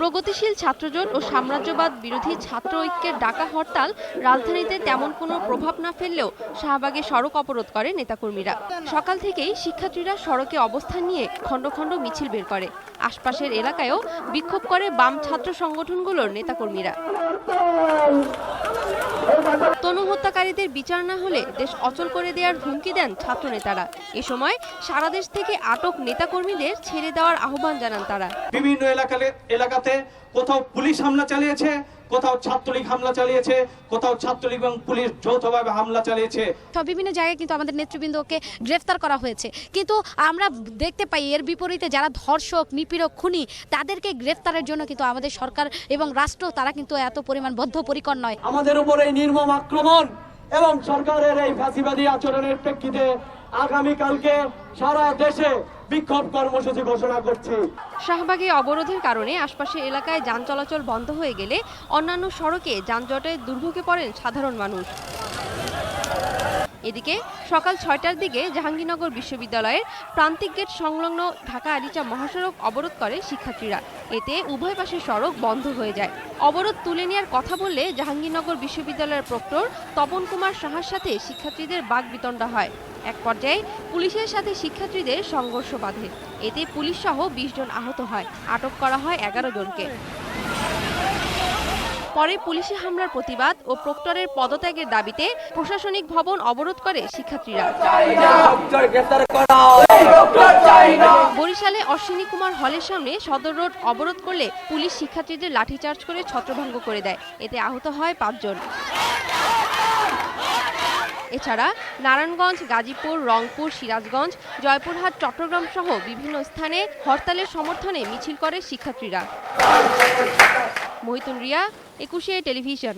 প্রগতিশীল ছাত্রজোট ও সাম্রাজ্যবাদ বিরোধী ছাত্র ঐক্যের ডাকা হরতাল রাজধানীতে তেমন কোনো প্রভাব না ফেললেও শাহবাগে সড়ক অবরোধ করে নেতাকর্মীরা। সকাল থেকেই শিক্ষার্থীরা সড়কে অবস্থান নিয়ে খণ্ড খণ্ড মিছিল বের করে। আশপাশের এলাকায়ও বিক্ষোভ করে বাম ছাত্র সংগঠনগুলোর নেতাকর্মীরা। তনু হত্যাকারীদের বিচার না হলে দেশ অচল করে দেওয়ার হুমকি দেন ছাত্র নেতারা। এ সময় সারা দেশ থেকে আটক নেতাকর্মীদের ছেড়ে দেওয়ার আহ্বান জানান তারা। বিভিন্ন এলাকাতে কোথাও পুলিশ হামলা চালিয়েছে, কোথাও ছাত্রলীগ হামলা চালিয়েছে, কোথাও ছাত্রলীগ এবং পুলিশ যৌথভাবে হামলা চালিয়েছে। বিভিন্ন জায়গায় কিন্তু আমাদের নেতৃবৃন্দকে গ্রেফতার করা হয়েছে, কিন্তু আমরা দেখতে পাই এর বিপরীতে যারা ধর্ষক, নিপীড়ক, খুনি তাদেরকে গ্রেফতারের জন্য কিন্তু আমাদের সরকার এবং রাষ্ট্র তারা কিন্তু এত পরিমাণ বদ্ধপরিকর নয়। আমাদের উপর এই নির্মম আক্রমণ এবং সরকারের এই ফাঁসিবাদী আচরণের প্রেক্ষিতে আগামীকালকে সারা দেশে বিক্ষোভ কর্মসূচি ঘোষণা করছি। শাহবাগে অবরোধের কারণে আশপাশের এলাকায় যান চলাচল বন্ধ হয়ে গেলে অন্যান্য সড়কে যানজটে দুর্ভোগে পড়েন সাধারণ মানুষ। এদিকে সকাল ৬টার দিকে জাহাঙ্গীরনগর বিশ্ববিদ্যালয়ের প্রান্তিক গেট সংলগ্ন ঢাকা আরিচা মহাসড়ক অবরোধ করে শিক্ষার্থীরা। এতে উভয় পাশের সড়ক বন্ধ হয়ে যায়। অবরোধ তুলে নেওয়ার কথা বললে জাহাঙ্গীরনগর বিশ্ববিদ্যালয়ের প্রক্টর তপন কুমার সাহার সাথে শিক্ষার্থীদের বাকবিতণ্ডা হয়। এক পর্যায়ে পুলিশের সাথে শিক্ষার্থীদের সংঘর্ষ বাধে। এতে পুলিশ সহ ২০ জন আহত হয়। আটক করা হয় ১১ জনকে। পরে পুলিশি হামলার প্রতিবাদ ও প্রক্টরের পদত্যাগের দাবিতে প্রশাসনিক ভবন অবরোধ করে শিক্ষার্থীরা। বরিশালে অশ্বিনী কুমার হলের সামনে সদর রোড অবরোধ করলে পুলিশ শিক্ষার্থীদের লাঠিচার্জ করে ছত্রভঙ্গ করে দেয়। এতে আহত হয় ৫ জন। এছাড়া নারায়ণগঞ্জ, গাজীপুর, রংপুর, সিরাজগঞ্জ, জয়পুরহাট, চট্টগ্রাম সহ বিভিন্ন স্থানে হরতালের সমর্থনে মিছিল করে শিক্ষার্থীরা। মহিতুন রিয়া, ২১ টেলিভিশন।